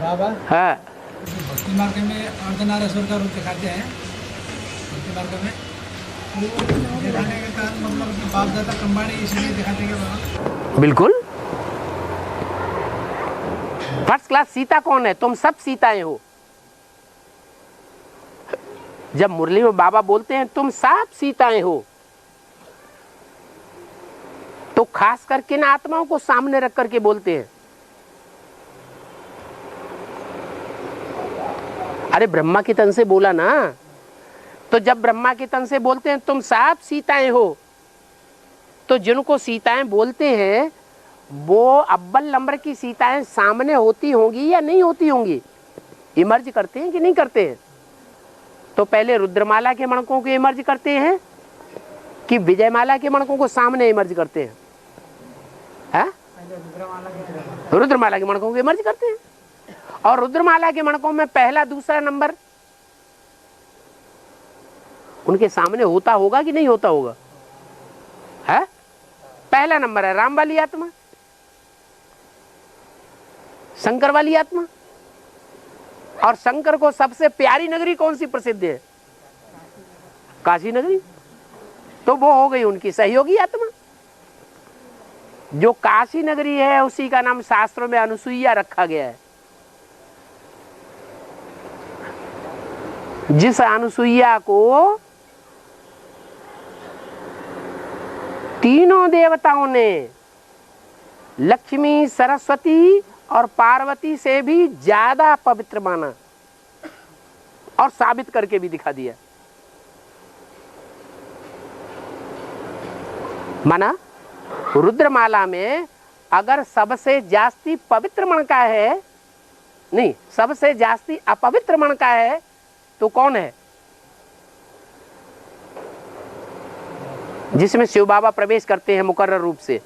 बाबा हाँ भक्ति मार्ग में अर्धनारेश्वर का रूप दिखाते हैं। भक्ति मार्ग में वो दिखाने के कारण मतलब कि बाप दादा कंबाड़ी इसलिए दिखाते हैं बाबा। बिल्कुल। फर्स्ट क्लास सीता कौन है? तुम सब सीताएं हो। जब मुरली में बाबा बोलते हैं तुम सब सीताएं हो, तो खास करके इन आत्माओं को सामने रख करके बोलते हैं। अरे ब्रह्मा के तन से बोला ना, तो जब ब्रह्मा के तन से बोलते हैं तुम सब सीताएं हो, तो जिनको सीताएं बोलते हैं वो अव्वल नंबर की सीताएं सामने होती होंगी या नहीं होती होंगी? इमर्ज करते हैं कि नहीं करते हैं? तो पहले रुद्रमाला के मणकों को इमर्ज करते हैं कि विजयमाला के मणकों को सामने इमर्ज करते हैं? रुद्रमाला के मणकों को इमर्ज करते हैं। और रुद्रमाला के मणकों में पहला दूसरा नंबर उनके सामने होता होगा कि नहीं होता होगा? है पहला नंबर है राम वाली आत्मा, शंकर वाली आत्मा। और शंकर को सबसे प्यारी नगरी कौन सी प्रसिद्ध है? काशी नगरी। तो वो हो गई उनकी सहयोगी आत्मा। जो काशी नगरी है उसी का नाम शास्त्रों में अनुसुईया रखा गया है। जिस अनुसुईया को तीनों देवताओं ने लक्ष्मी, सरस्वती और पार्वती से भी ज्यादा पवित्र माना और साबित करके भी दिखा दिया। माना रुद्रमाला में अगर सबसे जास्ती पवित्र मन का है, नहीं सबसे जास्ती अपवित्र मन का है, तो कौन है? जिसमें शिव बाबा प्रवेश करते हैं मुकर्रर रूप से,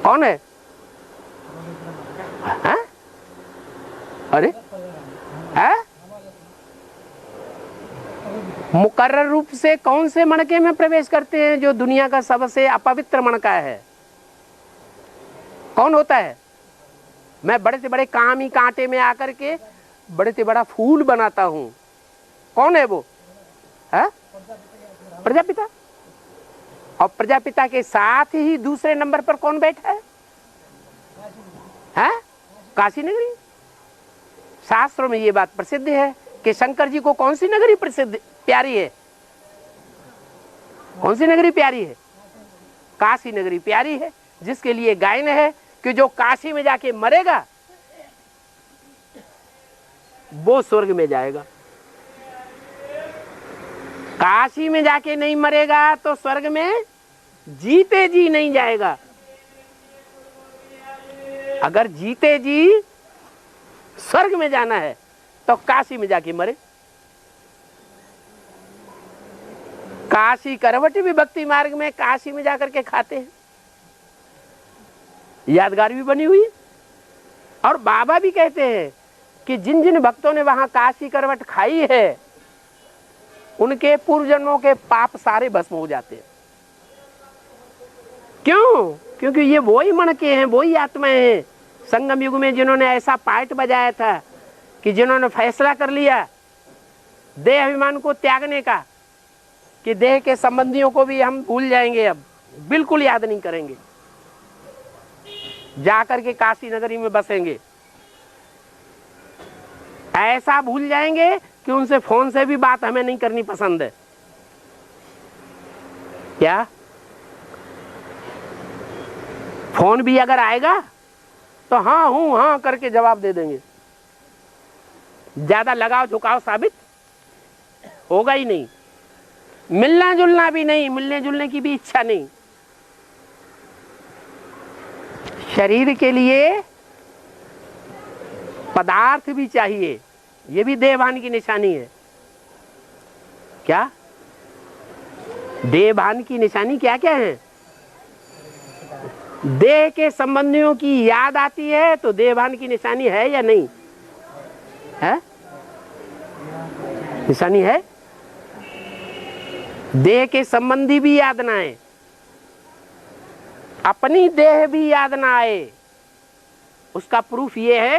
कौन है? हाँ? अरे है? मुकर्रर रूप से कौन से मणके में प्रवेश करते हैं? जो दुनिया का सबसे अपवित्र मणका है। कौन होता है? मैं बड़े से बड़े कामी कांटे में आकर के बड़े से बड़ा फूल बनाता हूं। कौन है वो? है प्रजापिता। और प्रजापिता के साथ ही दूसरे नंबर पर कौन बैठा है? काशी नगरी। शास्त्रों में ये बात प्रसिद्ध है कि शंकर जी को कौन सी नगरी प्रसिद्ध प्यारी है? कौन सी नगरी प्यारी है? काशी नगरी प्यारी है, जिसके लिए गायन है कि जो काशी में जाके मरेगा वो स्वर्ग में जाएगा। काशी में जाके नहीं मरेगा तो स्वर्ग में जीते जी नहीं जाएगा। अगर जीते जी स्वर्ग में जाना है तो काशी में जाके मरे। काशी करवट भी भक्ति मार्ग में काशी में जाकर के खाते हैं, यादगार भी बनी हुई है। और बाबा भी कहते हैं कि जिन जिन भक्तों ने वहां काशी करवट खाई है उनके पूर्व जन्मों के पाप सारे भस्म हो जाते हैं। क्यों? क्योंकि ये वही मणके हैं, वही आत्माएं हैं संगम युग में जिन्होंने ऐसा पार्ट बजाया था कि जिन्होंने फैसला कर लिया देह अभिमान को त्यागने का, कि देह के संबंधियों को भी हम भूल जाएंगे, अब बिल्कुल याद नहीं करेंगे, जाकर के काशी नगरी में बसेंगे। ऐसा भूल जाएंगे कि उनसे फोन से भी बात हमें नहीं करनी पसंद है। क्या फोन भी अगर आएगा तो हाँ हूं हाँ करके जवाब दे देंगे। ज्यादा लगाव झुकाव साबित होगा ही नहीं। मिलना जुलना भी नहीं, मिलने जुलने की भी इच्छा नहीं। शरीर के लिए पदार्थ भी चाहिए, ये भी देहभान की निशानी है। क्या देहभान की निशानी क्या क्या है? देह के संबंधियों की याद आती है तो देहभान की निशानी है या नहीं है? निशानी है। देह के संबंधी भी याद ना आए, अपनी देह भी याद ना आए, उसका प्रूफ ये है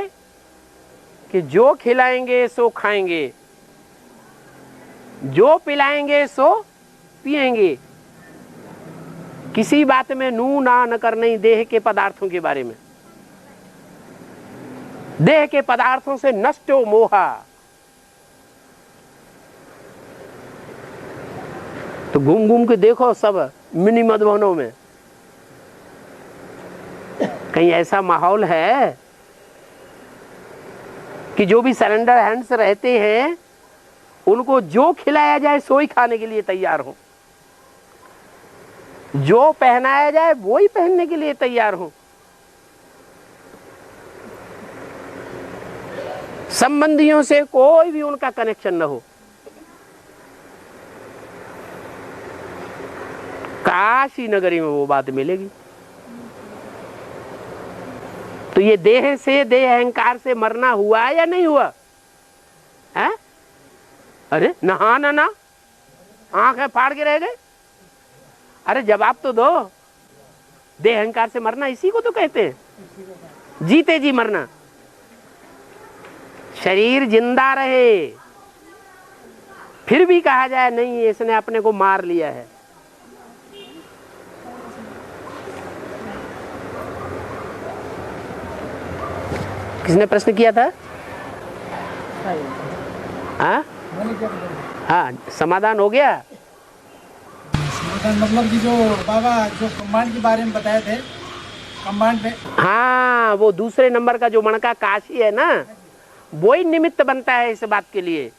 कि जो खिलाएंगे सो खाएंगे, जो पिलाएंगे सो पिएंगे। किसी बात में नू ना न करने देह के पदार्थों के बारे में। देह के पदार्थों से नष्ट हो मोहा। तो घूम घूम के देखो सब मिनी मधुबनों में, कहीं ऐसा माहौल है कि जो भी सरेंडर हैंड्स रहते हैं उनको जो खिलाया जाए सो ही खाने के लिए तैयार हो, जो पहनाया जाए वो ही पहनने के लिए तैयार हो। संबंधियों से कोई भी उनका कनेक्शन न हो। काशी नगरी में वो बात मिलेगी। तो ये देह से, देह अहंकार से मरना हुआ या नहीं हुआ है? अरे नहा ना आंखें फाड़ के रह गए। अरे जवाब तो दो। देह अहंकार से मरना इसी को तो कहते हैं, जीते जी मरना। शरीर जिंदा रहे फिर भी कहा जाए नहीं इसने अपने को मार लिया है। किसने प्रश्न किया था? हाँ, समाधान हो गया। समाधान मतलब कि जो बाबा जो कंबांड के बारे में बताए थे, कंबांड पे, हाँ, वो दूसरे नंबर का जो मणका काशी है ना, वो ही निमित्त बनता है इस बात के लिए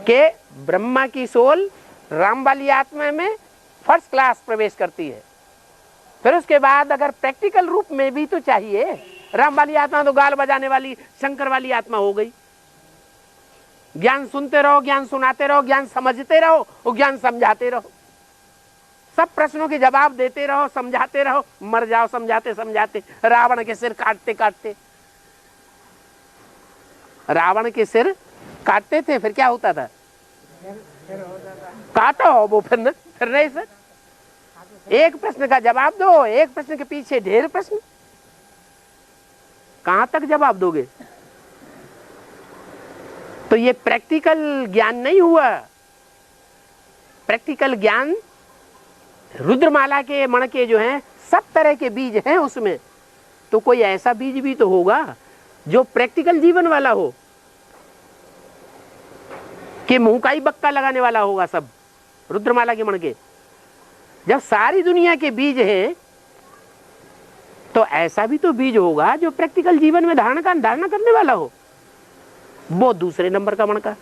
कि ब्रह्मा की सोल राम वाली आत्मा में फर्स्ट क्लास प्रवेश करती है। फिर उसके बाद अगर प्रैक्टिकल रूप में भी तो चाहिए। राम वाली आत्मा तो गाल बजाने वाली शंकर वाली आत्मा हो गई। ज्ञान सुनते रहो, ज्ञान सुनाते रहो, ज्ञान समझते रहो और ज्ञान समझाते रहो। सब प्रश्नों के जवाब देते रहो, समझाते रहो, मर जाओ समझाते समझाते। रावण के सिर काटते काटते, रावण के सिर काटते थे, फिर क्या होता था? काटो वो फिर नहीं सर। एक प्रश्न का जवाब दो, एक प्रश्न के पीछे ढेर प्रश्न, कहां तक जवाब दोगे? तो ये प्रैक्टिकल ज्ञान नहीं हुआ। प्रैक्टिकल ज्ञान रुद्रमाला के मणके जो हैं, सब तरह के बीज हैं उसमें। तो कोई ऐसा बीज भी तो होगा जो प्रैक्टिकल जीवन वाला हो, कि मुंह का ही बक्का लगाने वाला होगा सब रुद्रमाला के मणके। जब सारी दुनिया के बीज हैं तो ऐसा भी तो बीज होगा जो प्रैक्टिकल जीवन में धारणा करने वाला हो। वो दूसरे नंबर का मणका,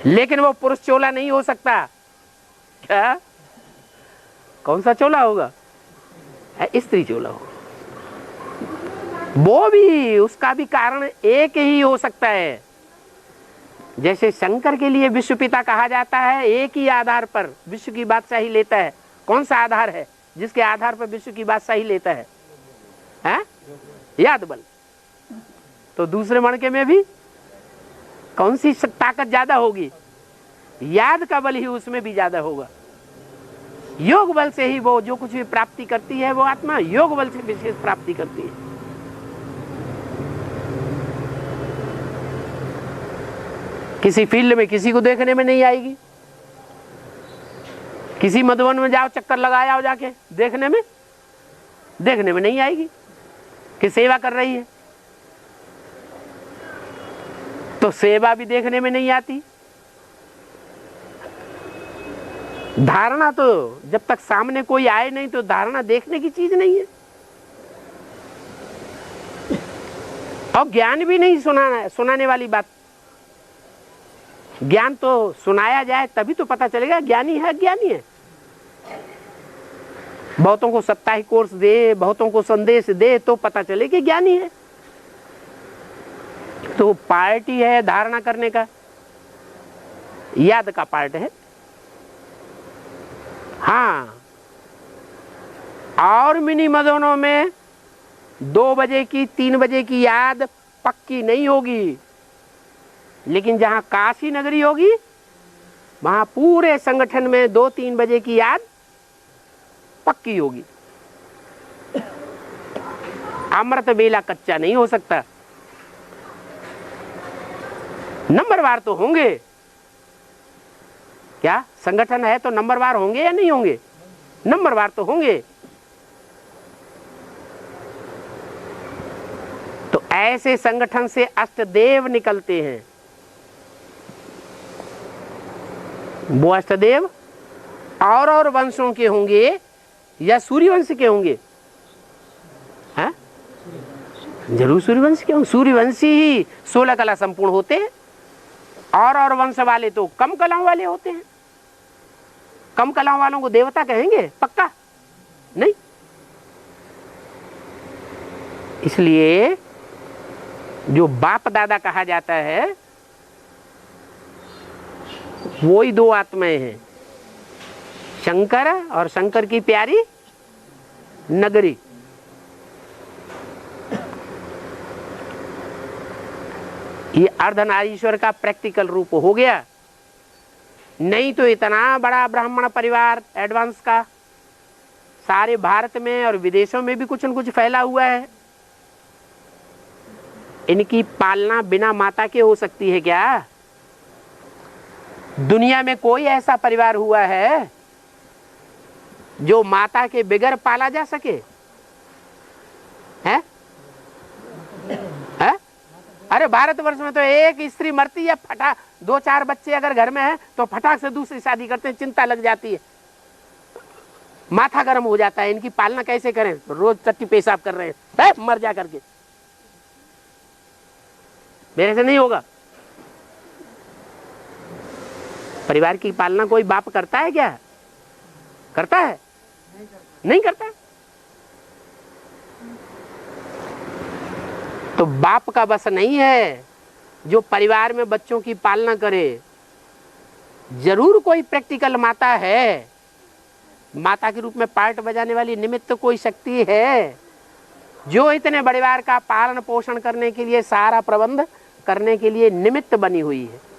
लेकिन वो पुरुष चोला नहीं हो सकता। क्या? कौन सा चोला होगा? स्त्री चोला होगा। वो भी, उसका भी कारण एक ही हो सकता है। जैसे शंकर के लिए विश्व पिता कहा जाता है, एक ही आधार पर विश्व की बादशाही लेता है। कौन सा आधार है जिसके आधार पर विश्व की बादशाही लेता है? याद बल। तो दूसरे मणके में भी कौन सी ताकत ज्यादा होगी? याद का बल ही उसमें भी ज्यादा होगा। योग बल से ही वो जो कुछ भी प्राप्ति करती है, वो आत्मा योग बल से विशेष प्राप्ति करती है। किसी फील्ड में किसी को देखने में नहीं आएगी। किसी मधुबन में जाओ, चक्कर लगाया हो जाके, देखने में नहीं आएगी कि सेवा कर रही है। तो सेवा भी देखने में नहीं आती। धारणा तो जब तक सामने कोई आए नहीं तो धारणा देखने की चीज नहीं है। और ज्ञान भी नहीं सुनाने वाली बात। ज्ञान तो सुनाया जाए तभी तो पता चलेगा ज्ञानी है अज्ञानी है। बहुतों को साप्ताहिक कोर्स दे, बहुतों को संदेश दे तो पता चले कि ज्ञानी है। तो पार्टी है धारणा करने का, याद का पार्ट है। हाँ, और मिनी मधुबनों में 2 बजे की 3 बजे की याद पक्की नहीं होगी, लेकिन जहां काशी नगरी होगी वहां पूरे संगठन में 2-3 बजे की याद पक्की होगी। अमृत बेला कच्चा नहीं हो सकता। नंबरवार तो होंगे, क्या संगठन है तो नंबरवार होंगे या नहीं होंगे? नंबरवार तो होंगे। तो ऐसे संगठन से अष्टदेव निकलते हैं। वो अष्टदेव और वंशों के होंगे या सूर्यवंश के होंगे? हैं? जरूर सूर्यवंश के होंगे। सूर्यवंशी ही 16 कला संपूर्ण होते हैं, और वंश वाले तो कम कलाओं वाले होते हैं। कम कलाओं वालों को देवता कहेंगे? पक्का नहीं। इसलिए जो बाप दादा कहा जाता है वो ही दो आत्माएं हैं, शंकर और शंकर की प्यारी नगरी। ये अर्धनारीश्वर का प्रैक्टिकल रूप हो गया। नहीं तो इतना बड़ा ब्राह्मण परिवार एडवांस का सारे भारत में और विदेशों में भी कुछ न कुछ फैला हुआ है। इनकी पालना बिना माता के हो सकती है क्या? दुनिया में कोई ऐसा परिवार हुआ है जो माता के बगैर पाला जा सके? है? है? अरे भारतवर्ष में तो एक स्त्री मरती है, फटा 2-4 बच्चे अगर घर में है तो फटाक से दूसरी शादी करते हैं, चिंता लग जाती है, माथा गर्म हो जाता है। इनकी पालना कैसे करें? रोज चट्टी पेशाब कर रहे हैं, मर जा करके। मेरे से नहीं होगा। परिवार की पालना कोई बाप करता है क्या? करता है? नहीं करता। तो बाप का बस नहीं है जो परिवार में बच्चों की पालना करे। जरूर कोई प्रैक्टिकल माता है, माता के रूप में पार्ट बजाने वाली निमित्त तो कोई शक्ति है जो इतने परिवार का पालन पोषण करने के लिए, सारा प्रबंध करने के लिए निमित्त बनी हुई है।